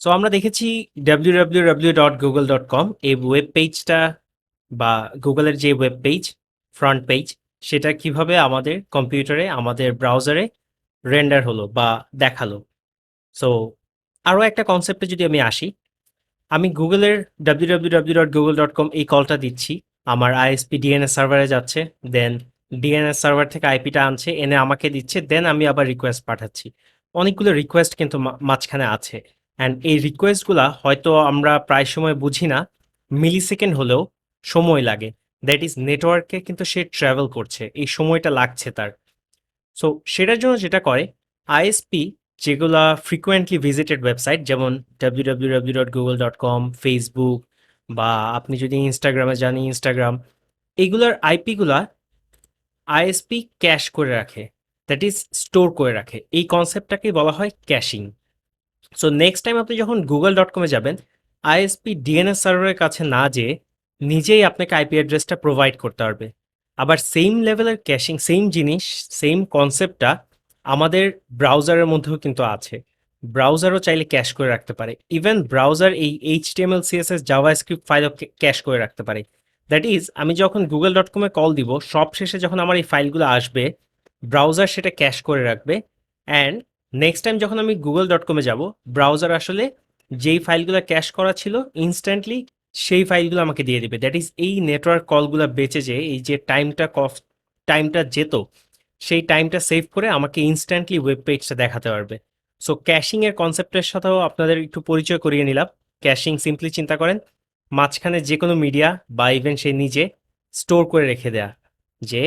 So আমরা দেখেছি www.google.com এই ওয়েব পেজটা বা গুগলের যে ওয়েব পেজ ফ্রন্ট পেজ সেটা কিভাবে আমাদের কম্পিউটারে আমাদের ব্রাউজারে রেন্ডার হলো বা দেখালো। সো আরও একটা কনসেপ্টে যদি আমি আসি, আমি গুগলের www.google.com এই কলটা দিচ্ছি, আমার আইএসপি ডিএনএস সার্ভারে যাচ্ছে, দেন ডিএনএস সার্ভার থেকে আইপিটা আনছে এনে আমাকে দিচ্ছে, দেন আমি আবার রিকোয়েস্ট পাঠাচ্ছি। অনেকগুলো রিকোয়েস্ট কিন্তু মাঝখানে আছে, অ্যান্ড এই রিকোয়েস্টগুলা হয়তো আমরা প্রায় সময় বুঝি না, মিলি সেকেন্ড হলেও সময় লাগে। দ্যাট ইজ নেটওয়ার্কে কিন্তু সে ট্রাভেল করছে, এই সময়টা লাগছে তার। সো সেটার জন্য যেটা করে আইএসপি, যেগুলা ফ্রিকোয়েন্টলি ভিজিটেড ওয়েবসাইট যেমন www.google.com, ফেসবুক, বা আপনি যদি ইনস্টাগ্রামে যান ইনস্টাগ্রাম, এইগুলার আইপিগুলা আইএসপি ক্যাশ করে রাখে, দ্যাট ইজ স্টোর করে রাখে। এই কনসেপ্টটাকে বলা হয় ক্যাশিং। সো নেক্সট টাইম আপনি যখন google.com-এ যাবেন, আইএসপি ডিএনএস সার্ভারের কাছে না যেয়ে নিজেই আপনাকে আইপি অ্যাড্রেসটা প্রোভাইড করতে পারবে। আবার সেম লেভেলের ক্যাশিং, সেম জিনিস, সেম কনসেপ্টটা আমাদের ব্রাউজারের মধ্যেও কিন্তু আছে। ব্রাউজারও চাইলে ক্যাশ করে রাখতে পারে। ইভেন ব্রাউজার এই এইচটিএমএল সিএসএস জাভাস্ক্রিপ্ট ফাইলও ক্যাশ করে রাখতে পারে। দ্যাট ইজ আমি যখন google.com-এ কল দিব, সব শেষে যখন আমার এই ফাইলগুলো আসবে, ব্রাউজার সেটা ক্যাশ করে রাখবে, অ্যান্ড নেক্সট টাইম যখন আমি google.com-এ যাব, ব্রাউজার আসলে যেই ফাইলগুলো ক্যাশ করা ছিল ইনস্ট্যান্টলি সেই ফাইলগুলো আমাকে দিয়ে দিবে। দ্যাট ইজ এই নেটওয়ার্ক কলগুলো বেঁচে, যে এই যে টাইমটা যেত, সেই টাইমটা সেভ করে আমাকে ইনস্ট্যান্টলি ওয়েব পেজটা দেখাতে পারবে। সো ক্যাশিং এর কনসেপ্টের সাথেও আপনাদের একটু পরিচয় করিয়ে নিলাম। ক্যাশিং সিম্পলি চিন্তা করেন মাঝখানে যে কোনো মিডিয়া বা ইভেন সে নিজে স্টোর করে রেখে দেয়া, যে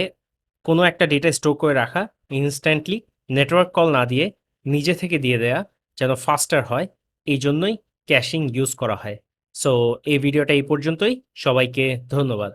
কোনো একটা ডেটা স্টোর করে রাখা, ইনস্ট্যান্টলি নেটওয়ার্ক কল না দিয়ে নিজে থেকে দিয়ে দেয়া, যেন ফাস্টার হয়। এই জন্যই ক্যাশিং ইউজ করা হয়। সো এই ভিডিওটা এই পর্যন্তই। সবাইকে ধন্যবাদ।